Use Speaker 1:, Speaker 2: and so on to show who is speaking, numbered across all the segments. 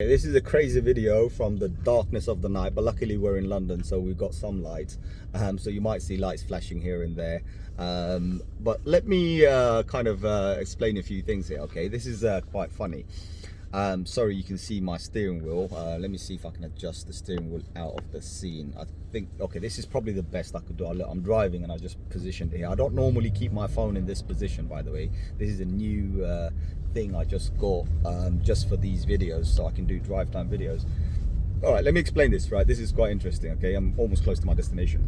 Speaker 1: This is a crazy video from the darkness of the night, but luckily we're in London, so we've got some light. So you might see lights flashing here and there. But let me explain a few things here. Okay, this is quite funny. Sorry, you can see my steering wheel. Let me see if I can adjust the steering wheel out of the scene. I think, okay, this is probably the best I could do. I'm driving and I just positioned it here. I don't normally keep my phone in this position, by the way. This is a new thing I just got just for these videos, so I can do drive time videos. All right, let me explain this, right? This is quite interesting, okay? I'm almost close to my destination.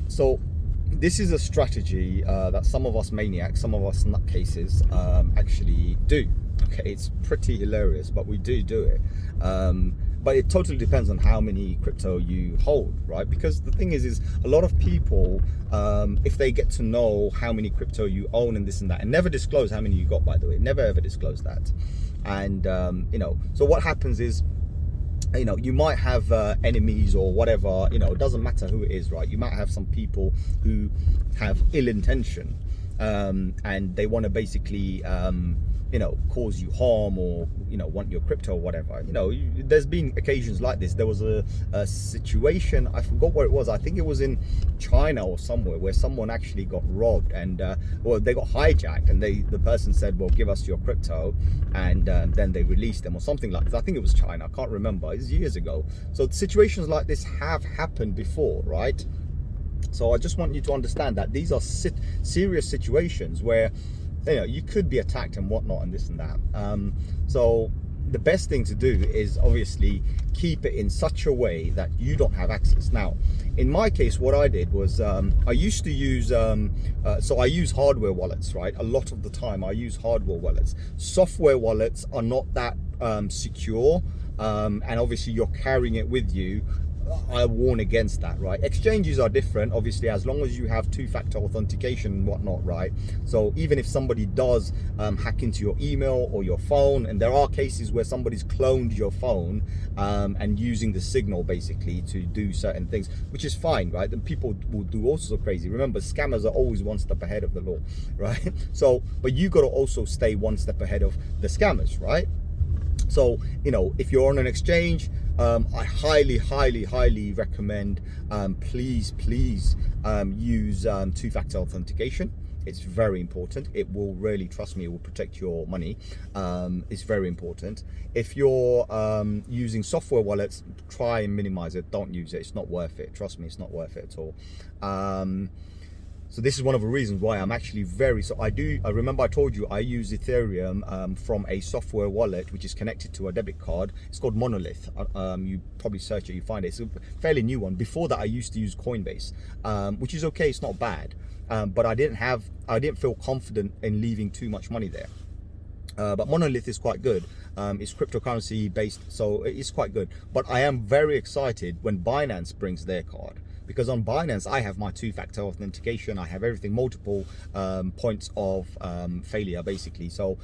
Speaker 1: So this is a strategy that some of us maniacs, some of us nutcases actually do. Okay, it's pretty hilarious, but we do it. But it totally depends on how many crypto you hold, right? Because the thing is a lot of people, if they get to know how many crypto you own and this and that, and never disclose how many you got, by the way, never ever disclose that. And so what happens is, you might have enemies or whatever, it doesn't matter who it is, right? You might have some people who have ill intention, and they want to basically cause you harm, or want your crypto or whatever. There's been occasions like this. There was a situation, I forgot where it was. I think it was in China or somewhere, where someone actually got robbed, and well, they got hijacked, and the person said, well, give us your crypto, and then they released them or something like this. I think it was China, I can't remember. It was years ago. So situations like this have happened before, right? So I just want you to understand that these are serious situations where you could be attacked and whatnot and this and that. So the best thing to do is obviously keep it in such a way that you don't have access. Now, in my case, what I did was I used to use, so I use hardware wallets, right? A lot of the time I use hardware wallets. Software wallets are not that secure, and obviously you're carrying it with you. I warn against that, right? Exchanges are different, obviously, as long as you have two-factor authentication and whatnot, right? So even if somebody does hack into your email or your phone, and there are cases where somebody's cloned your phone and using the signal basically to do certain things, which is fine, right? And people will do all sorts of crazy. Remember, scammers are always one step ahead of the law, right? So, but you got to also stay one step ahead of the scammers, right? So, if you're on an exchange, I highly recommend, please use two-factor authentication. It's very important. It will really, trust me, it will protect your money. It's very important. If you're using software wallets, try and minimize it. Don't use it. It's not worth it. Trust me, it's not worth it at all. So this is one of the reasons why I'm actually I remember I told you I use Ethereum from a software wallet which is connected to a debit card. It's called Monolith. You probably search it, you find it. It's a fairly new one. Before that, I used to use Coinbase, which is okay, it's not bad. But I didn't feel confident in leaving too much money there. But Monolith is quite good. It's cryptocurrency based, so it's quite good. But I am very excited when Binance brings their card, because on Binance I have my two-factor authentication. I have everything, multiple points of failure basically. So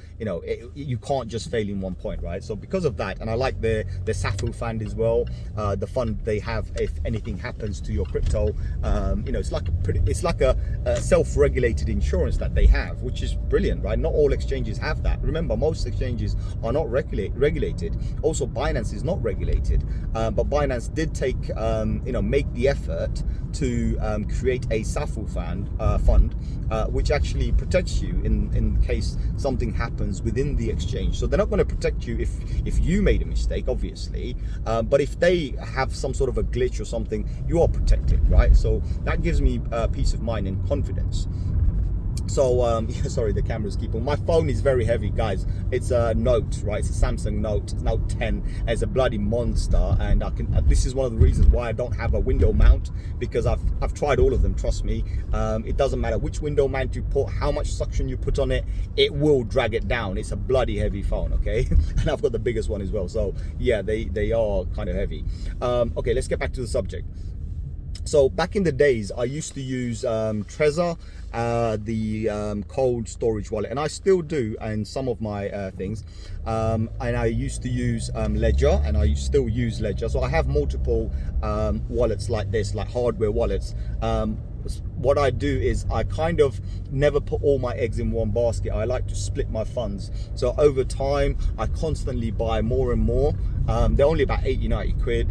Speaker 1: you can't just fail in one point, right? So because of that, and I like the SAFU fund as well, the fund they have if anything happens to your crypto. It's like a self-regulated insurance that they have, which is brilliant, right? Not all exchanges have that. Remember, most exchanges are not regulated. Also, Binance is not regulated, but Binance did make the effort to create a SAFU fund, which actually protects you in case something happens within the exchange. So they're not going to protect you if you made a mistake, obviously, but if they have some sort of a glitch or something, you are protected, right? So that gives me peace of mind and confidence. So sorry, the camera's keeping. My phone is very heavy, guys. It's a Note, right? It's a Samsung Note 10. It's a bloody monster, and this is one of the reasons why I don't have a window mount, because I've tried all of them. Trust me, it doesn't matter which window mount you put, how much suction you put on it, it will drag it down. It's a bloody heavy phone, okay? And I've got the biggest one as well. So yeah, they are kind of heavy. Okay, let's get back to the subject. So back in the days, I used to use Trezor, the cold storage wallet, and I still do in some of my things. And I used to use Ledger, and I still use Ledger. So I have multiple wallets like this, like hardware wallets. what I do is I kind of never put all my eggs in one basket. I like to split my funds. So over time, I constantly buy more and more. They're only about 80, 90 quid.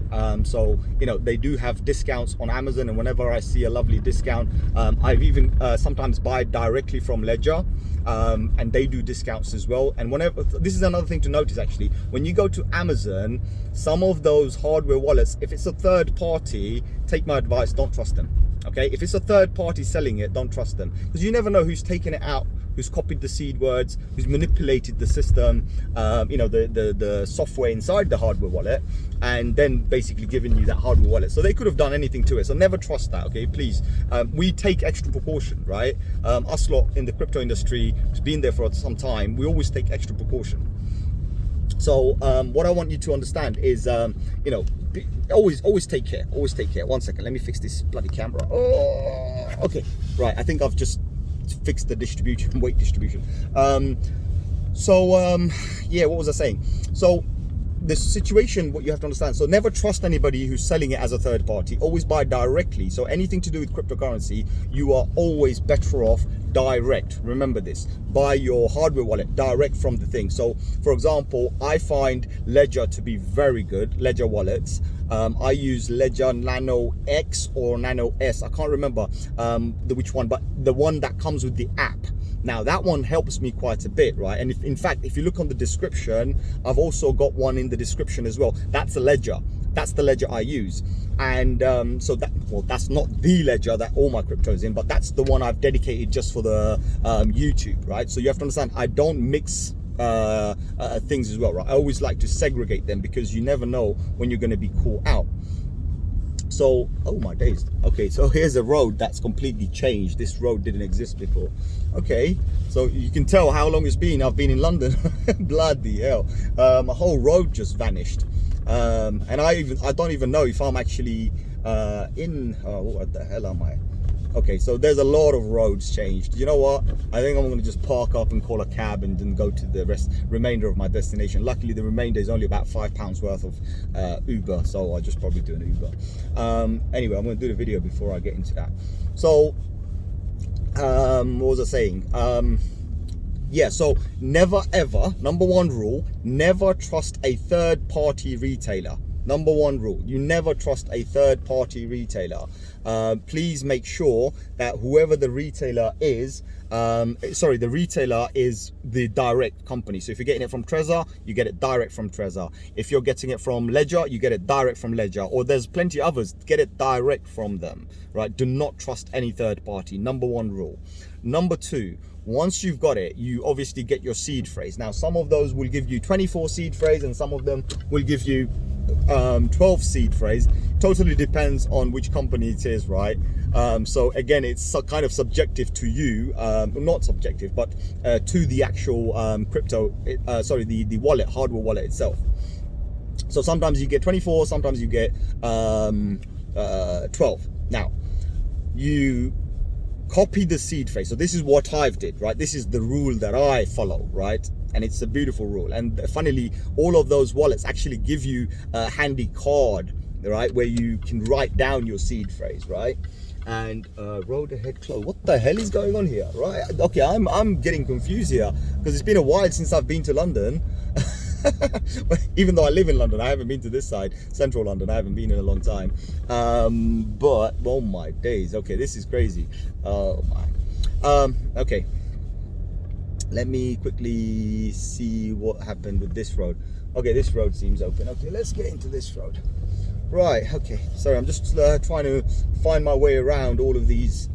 Speaker 1: So, you know, they do have discounts on Amazon, and whenever I see a lovely discount, I've even sometimes buy directly from Ledger. And they do discounts as well. And whenever, this is another thing to notice actually, when you go to Amazon, some of those hardware wallets, if it's a third party, take my advice, don't trust them. Okay, if it's a third party selling it, don't trust them, because you never know who's taken it out, who's copied the seed words, who's manipulated the system, you know, the software inside the hardware wallet, and then basically giving you that hardware wallet. So they could have done anything to it. So never trust that. Okay, please. We take extra precaution, right? Us lot in the crypto industry, who's been there for some time, we always take extra precaution. So what I want you to understand is, you know, always take care. Always take care. 1 second, let me fix this bloody camera. Oh, okay, right. I think I've just fixed the distribution, weight distribution. Yeah, what was I saying? So the situation, what you have to understand, so never trust anybody who's selling it as a third party. Always buy directly. So anything to do with cryptocurrency, you are always better off direct. Remember this, buy your hardware wallet direct from the thing. So for example, I find Ledger to be very good, Ledger wallets. I use Ledger Nano X or Nano S, I can't remember which one, but the one that comes with the app. Now that one helps me quite a bit, right? And in fact, if you look on the description, I've also got one in the description as well. That's a Ledger. That's the ledger I use. And so that, well, that's not the ledger that all my crypto is in, but that's the one I've dedicated just for the YouTube, right? So you have to understand, I don't mix things as well, right? I always like to segregate them, because you never know when you're going to be caught out. So, oh my days. Okay, so here's a road that's completely changed. This road didn't exist before. Okay, so you can tell how long it's been. I've been in London. Bloody hell. A whole road just vanished. And I don't even know if I'm actually what the hell am I? Okay, so there's a lot of roads changed. You know what? I think I'm going to just park up and call a cab and then go to the remainder of my destination. Luckily, the remainder is only about £5 worth of Uber, so I'll just probably do an Uber. Anyway, I'm going to do the video before I get into that. So, what was I saying? Yeah, so never ever, number one rule, never trust a third party retailer. Number one rule, you never trust a third party retailer. Please make sure that whoever the retailer is, the retailer is the direct company. So if you're getting it from Trezor, you get it direct from Trezor. If you're getting it from Ledger, you get it direct from Ledger. Or there's plenty of others, get it direct from them, right? Do not trust any third party, number one rule. Number two, once you've got it, you obviously get your seed phrase. Now, some of those will give you 24 seed phrase and some of them will give you 12 seed phrase. Totally depends on which company it is, right? So again, it's kind of subjective to you, not subjective, but to the actual crypto, the wallet, hardware wallet itself. So sometimes you get 24, sometimes you get 12. Now, you copy the seed phrase. So this is what I've did, right? This is the rule that I follow, right? And it's a beautiful rule. And funnily, all of those wallets actually give you a handy card, right, where you can write down your seed phrase, right? And road ahead close. What the hell is going on here, right? Okay, I'm getting confused here, because it's been a while since I've been to London. Even though I live in London, I haven't been to this side, central London. I haven't been in a long time. But oh my days. Okay, this is crazy. Oh my. Okay. Let me quickly see what happened with this road. Okay, this road seems open. Okay, let's get into this road. Right, okay. Sorry, I'm just trying to find my way around all of these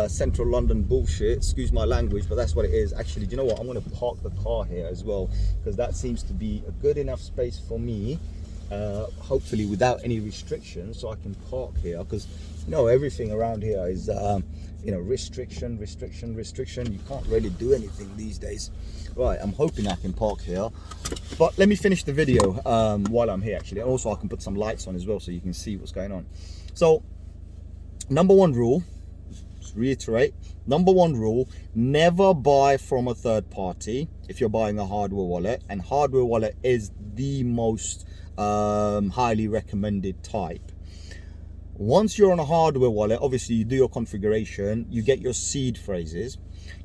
Speaker 1: central London bullshit. Excuse my language, but that's what it is. Actually, do you know what? I'm going to park the car here as well, because that seems to be a good enough space for me. Hopefully without any restrictions, so I can park here, because you know everything around here is you know, restriction. You can't really do anything these days. Right, I'm hoping I can park here, but let me finish the video while I'm here actually. Also, I can put some lights on as well so you can see what's going on. So number one rule, just reiterate, number one rule, never buy from a third party if you're buying a hardware wallet, and hardware wallet is the most highly recommended type. Once you're on a hardware wallet, obviously you do your configuration, you get your seed phrases,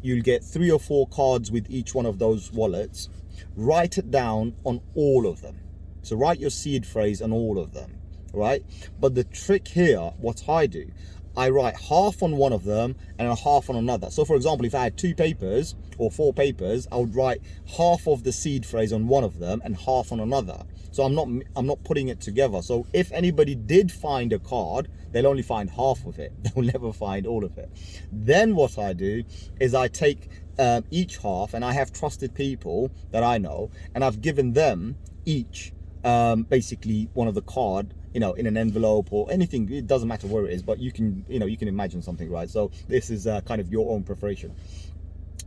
Speaker 1: you'll get 3 or 4 cards with each one of those wallets. Write it down on all of them. So write your seed phrase on all of them, right? But the trick here, what I do, I write half on one of them and half on another. So for example, if I had 2 papers or 4 papers, I would write half of the seed phrase on one of them and half on another. So I'm not putting it together. So if anybody did find a card, they'll only find half of it. They'll never find all of it. Then what I do is I take each half, and I have trusted people that I know, and I've given them each basically one of the card, in an envelope or anything. It doesn't matter where it is, but you can imagine something, right? So this is kind of your own preparation.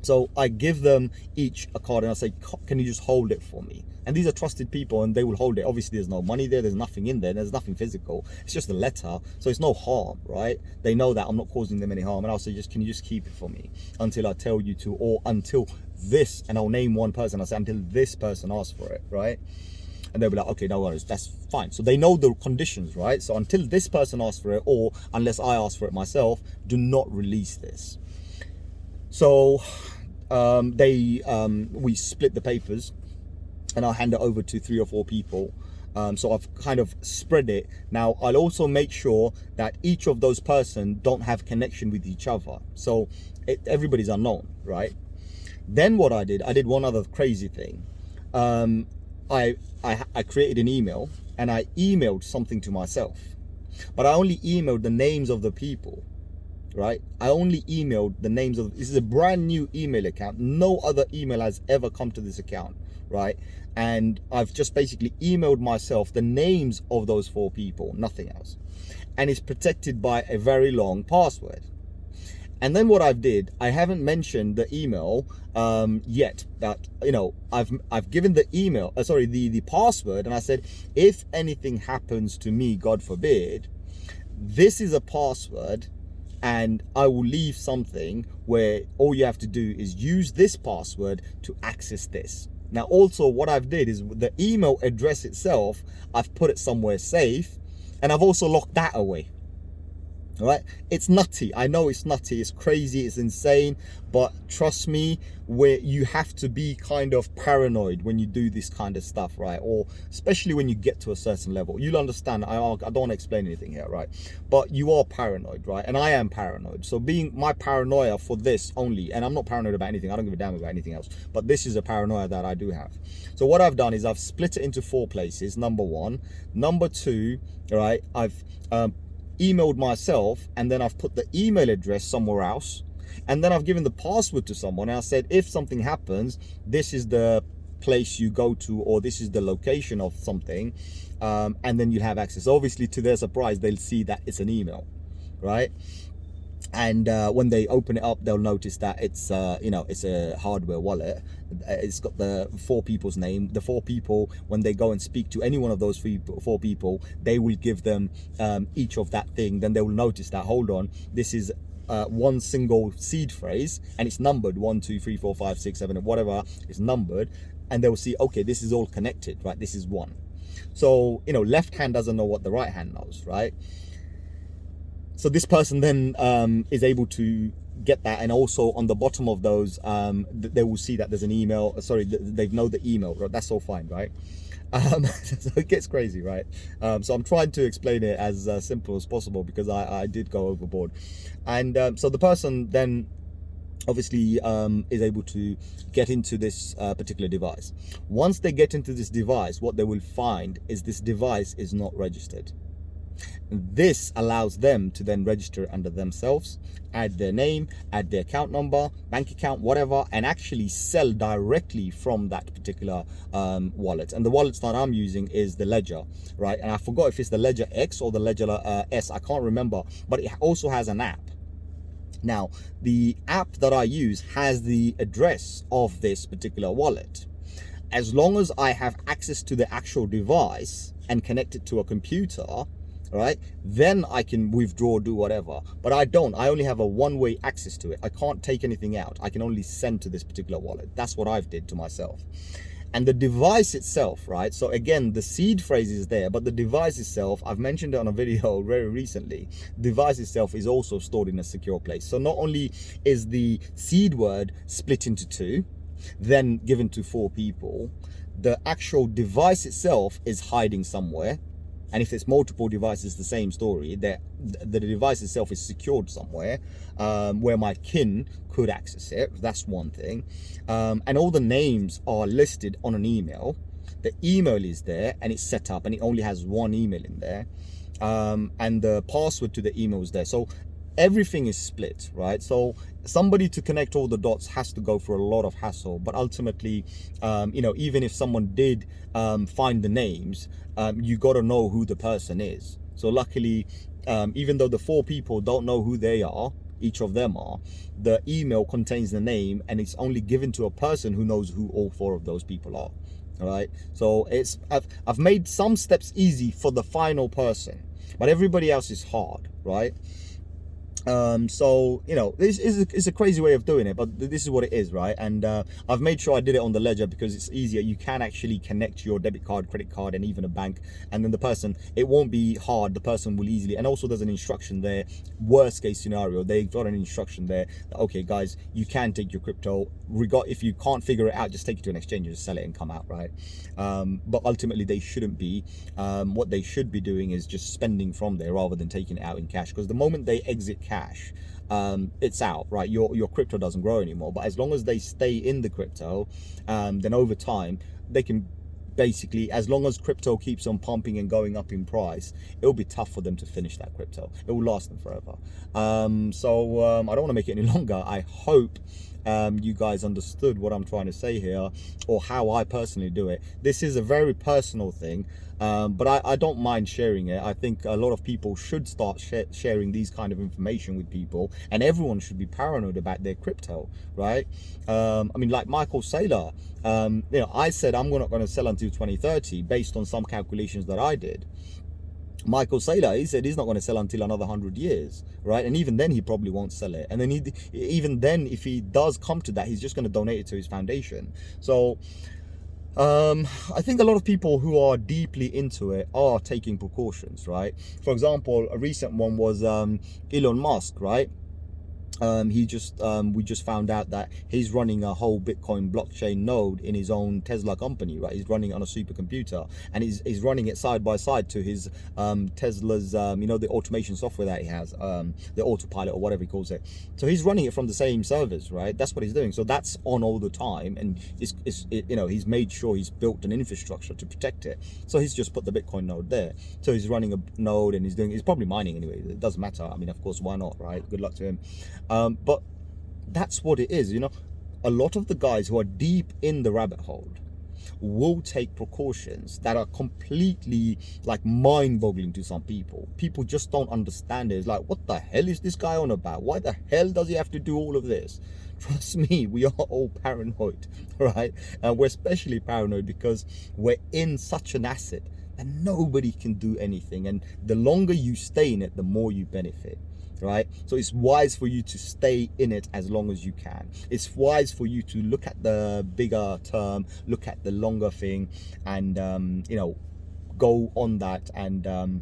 Speaker 1: So I give them each a card and I say, can you just hold it for me? And these are trusted people and they will hold it. Obviously there's no money there, there's nothing in there, there's nothing physical. It's just a letter, so it's no harm, right? They know that I'm not causing them any harm, and I'll say, can you just keep it for me until I tell you to, or until this, and I'll name one person. I'll say, until this person asks for it, right? And they'll be like, okay, no worries, that's fine. So they know the conditions, right? So until this person asks for it, or unless I ask for it myself, do not release this. So we split the papers, and I'll hand it over to 3 or 4 people. So I've kind of spread it. Now I'll also make sure that each of those persons don't have connection with each other. So everybody's unknown, right? Then what I did one other crazy thing. I created an email, and I emailed something to myself, but I only emailed the names of the people, right? I only emailed the names of, this is a brand new email account. No other email has ever come to this account, right? And I've just basically emailed myself the names of those 4 people, nothing else. And it's protected by a very long password. And then what I've did, I haven't mentioned the email yet, that I've given the email, the password, and I said, if anything happens to me, God forbid, this is a password, and I will leave something where all you have to do is use this password to access this. Now also what I've did is the email address itself, I've put it somewhere safe, and I've also locked that away. All right, it's nutty. I know it's nutty, it's crazy, it's insane, but trust me, where you have to be kind of paranoid when you do this kind of stuff, right? Or especially when you get to a certain level. You'll understand. I don't want to explain anything here, right? But you are paranoid, right? And I am paranoid. So being my paranoia for this only, and I'm not paranoid about anything, I don't give a damn about anything else, but this is a paranoia that I do have. So what I've done is I've split it into 4 places. Number 1. Number 2, right, I've emailed myself, and then I've put the email address somewhere else, and then I've given the password to someone, and I said, if something happens, this is the place you go to, or this is the location of something, and then you have access. Obviously, to their surprise, they'll see that it's an email, right? And when they open it up, they'll notice that it's it's a hardware wallet. It's got the 4 people's name. The 4 people, when they go and speak to any one of those 4 people, they will give them each of that thing. Then they will notice that, hold on, this is one single seed phrase, and it's numbered 1 2 3 4 5 6 7, whatever is numbered, and they will see, okay, this is all connected, right? This is one. So left hand doesn't know what the right hand knows, right? So this person then is able to get that, and also on the bottom of those, they will see that there's an email. Sorry, they know the email. Right? That's all fine, right? So it gets crazy, right? So I'm trying to explain it as simple as possible, because I did go overboard. And so the person then obviously is able to get into this particular device. Once they get into this device, what they will find is this device is not registered. This allows them to then register under themselves, add their name, add their account number, bank account, whatever, and actually sell directly from that particular wallet. And the wallets that I'm using is the Ledger, right? And I forgot if it's the Ledger X or the Ledger S, I can't remember, but it also has an app. Now, the app that I use has the address of this particular wallet. As long as I have access to the actual device and connect it to a computer, right, then I can withdraw, do whatever. But I don't. I only have a one-way access to it. I can't take anything out. I can only send to this particular wallet. That's what I've did to myself. And the device itself, right? So again, the seed phrase is there, but the device itself, I've mentioned it on a video very recently, device itself is also stored in a secure place. So not only is the seed word split into two, then given to 4 people, the actual device itself is hiding somewhere. And if it's multiple devices, the same story, that the device itself is secured somewhere where my kin could access it. That's one thing. And all the names are listed on an email. The email is there and it's set up and it only has one email in there. And the password to the email is there. So everything is split, right? So somebody to connect all the dots has to go through a lot of hassle, but ultimately, you know, even if someone did find the names, you got to know who the person is. So luckily, even though the 4 people don't know who they are, each of them are, the email contains the name and it's only given to a person who knows who all 4 of those people are. All right, so I've made some steps easy for the final person, but everybody else is hard, right? So you know, this is a crazy way of doing it, but this is what it is, right? And I've made sure I did it on the ledger because it's easier. You can actually connect your debit card, credit card, and even a bank, and then the person, it won't be hard. The person will easily, and also there's an instruction there. Worst case scenario, they've got an instruction there that, okay guys, you can take your crypto, if you can't figure it out, just take it to an exchange and just sell it and come out, right? But ultimately they shouldn't be. What they should be doing is just spending from there rather than taking it out in cash, because the moment they exit cash, it's out, right? Your crypto doesn't grow anymore. But as long as they stay in the crypto, then over time they can basically, as long as crypto keeps on pumping and going up in price, it'll be tough for them to finish that crypto. It will last them forever. I don't want to make it any longer. I hope you guys understood what I'm trying to say here, or how I personally do it. This is a very personal thing, but I don't mind sharing it. I think a lot of people should start sharing these kind of information with people, and everyone should be paranoid about their crypto, right? I mean, like Michael Saylor, you know, I said I'm not going to sell until 2030 based on some calculations that I did. Michael Saylor, he said he's not going to sell until another 100 years, right? And even then he probably won't sell it. And then even then, if he does come to that, he's just going to donate it to his foundation. So I think a lot of people who are deeply into it are taking precautions, right? For example, a recent one was Elon Musk, right? We just found out that he's running a whole Bitcoin blockchain node in his own Tesla company, right? He's running it on a supercomputer, and he's running it side by side to his Tesla's you know, the automation software that he has, the autopilot or whatever he calls it. So he's running it from the same servers, right? That's what he's doing. So that's on all the time, and you know, he's made sure he's built an infrastructure to protect it. So he's just put the Bitcoin node there. So he's running a node and he's probably mining anyway. It doesn't matter. I mean, of course, why not, right? Good luck to him. But that's what it is, you know. A lot of the guys who are deep in the rabbit hole will take precautions that are completely like mind-boggling to some people. People just don't understand it. It's like, what the hell is this guy on about? Why the hell does he have to do all of this? Trust me, we are all paranoid, right? And we're especially paranoid because we're in such an asset that nobody can do anything. And the longer you stay in it, the more you benefit. Right? So it's wise for you to stay in it as long as you can. It's wise for you to look at the bigger term, look at the longer thing, and you know, go on that and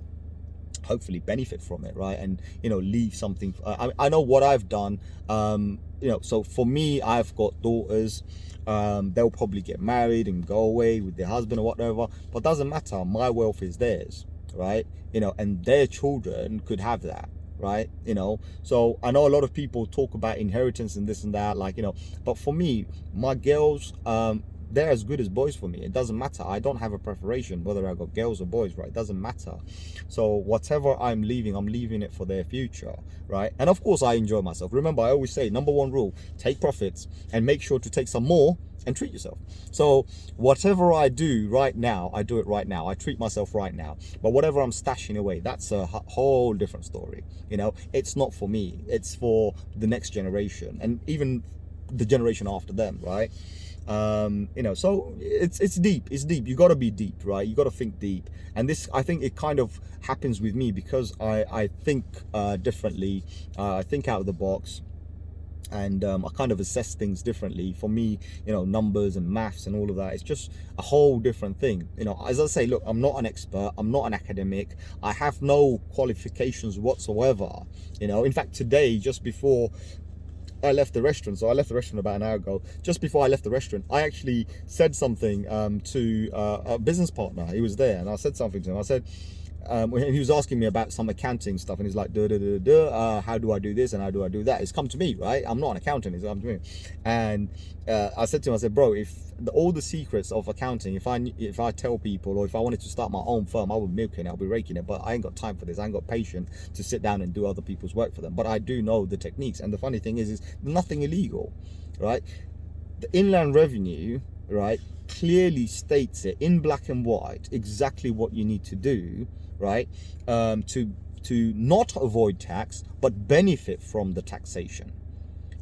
Speaker 1: hopefully benefit from it, right? And you know, leave something. I know what I've done. You know, so for me, I've got daughters. They'll probably get married and go away with their husband or whatever, but doesn't matter. My wealth is theirs, right? You know, and their children could have that. Right? You know, so I know a lot of people talk about inheritance and this and that, like, you know, but for me, my girls, they're as good as boys for me. It doesn't matter. I don't have a preparation whether I got girls or boys, right? It doesn't matter. So whatever I'm leaving it for their future, right? And of course I enjoy myself. Remember, I always say, number one rule, take profits and make sure to take some more and treat yourself. So whatever I do right now, I do it right now. I treat myself right now. But whatever I'm stashing away, that's a whole different story. You know, it's not for me. It's for the next generation and even the generation after them, right? You know, so it's deep. It's deep. You got to be deep, right? You got to think deep. And this, I think it kind of happens with me because I think differently. I think out of the box. and I kind of assess things differently. For me, you know, numbers and maths and all of that, it's just a whole different thing. You know, as I say, look, I'm not an expert, I'm not an academic, I have no qualifications whatsoever. You know, in fact, today, just before I left the restaurant, so I left the restaurant about an hour ago, just before I left the restaurant, I actually said something to a business partner. He was there, and I said something to him. I said, when he was asking me about some accounting stuff, and he's like, how do I do this and how do I do that? It's come to me, right? I'm not an accountant, it's come to me. And I said to him, I said, bro, if all the secrets of accounting, if I tell people, or if I wanted to start my own firm, I would milk it, I'll be raking it, but I ain't got time for this. I ain't got patience to sit down and do other people's work for them. But I do know the techniques. And the funny thing is nothing illegal, right? The Inland Revenue, right, clearly states it in black and white exactly what you need to do, right, to not avoid tax but benefit from the taxation.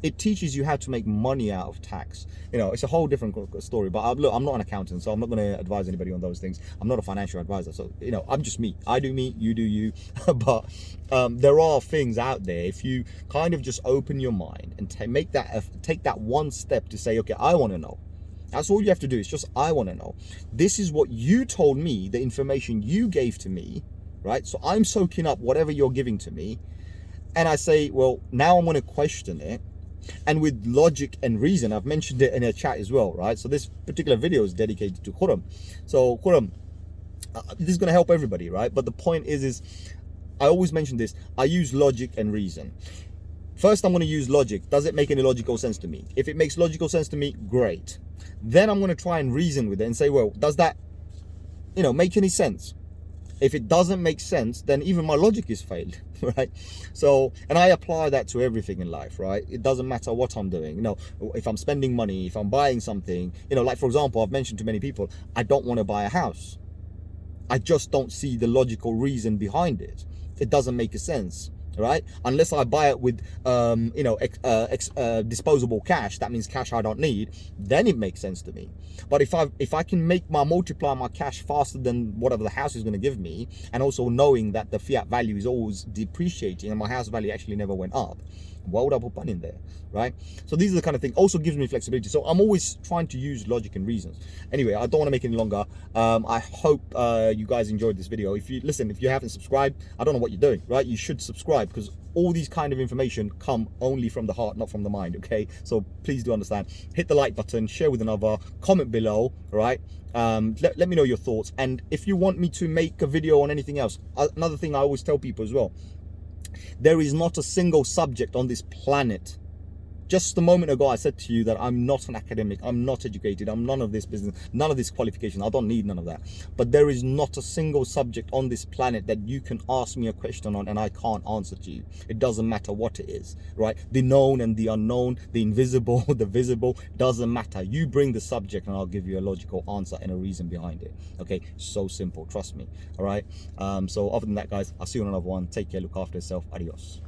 Speaker 1: It teaches you how to make money out of tax. You know, it's a whole different story. But look, I'm not an accountant, so I'm not going to advise anybody on those things. I'm not a financial advisor, so you know, I'm just me. I do me, you do you. But there are things out there. If you kind of just open your mind and take that one step to say, okay, I want to know. That's all you have to do. It's just, I want to know. This is what you told me, the information you gave to me, right? So I'm soaking up whatever you're giving to me. And I say, well, now I'm going to question it. And with logic and reason, I've mentioned it in a chat as well, right? So this particular video is dedicated to Khurram. So Khurram, this is going to help everybody, right? But the point is I always mention this. I use logic and reason. First, I'm going to use logic. Does it make any logical sense to me? If it makes logical sense to me, great. Then I'm going to try and reason with it and say, well, does that, you know, make any sense? If it doesn't make sense, then even my logic is failed, right? So, and I apply that to everything in life, right? It doesn't matter what I'm doing. You know, if I'm spending money, if I'm buying something, you know, like for example, I've mentioned to many people, I don't want to buy a house. I just don't see the logical reason behind it. It doesn't make a sense, right? Unless I buy it with, you know, disposable cash, that means cash I don't need, then it makes sense to me. But if I can multiply my cash faster than whatever the house is going to give me, and also knowing that the fiat value is always depreciating and my house value actually never went up, why would I put money in there, right? So these are the kind of things. Also gives me flexibility. So I'm always trying to use logic and reasons. Anyway, I don't want to make it any longer. I hope you guys enjoyed this video. If you haven't subscribed, I don't know what you're doing, right? You should subscribe, because all these kind of information come only from the heart, not from the mind, okay? So please do understand. Hit the like button, share with another, comment below, right? Let me know your thoughts. And if you want me to make a video on anything else, another thing I always tell people as well, there is not a single subject on this planet. Just a moment ago, I said to you that I'm not an academic, I'm not educated, I'm none of this business, none of this qualification. I don't need none of that. But there is not a single subject on this planet that you can ask me a question on and I can't answer to you. It doesn't matter what it is, right? The known and the unknown, the invisible, the visible, doesn't matter. You bring the subject and I'll give you a logical answer and a reason behind it. Okay, so simple, trust me. All right. So other than that, guys, I'll see you on another one. Take care, look after yourself. Adios.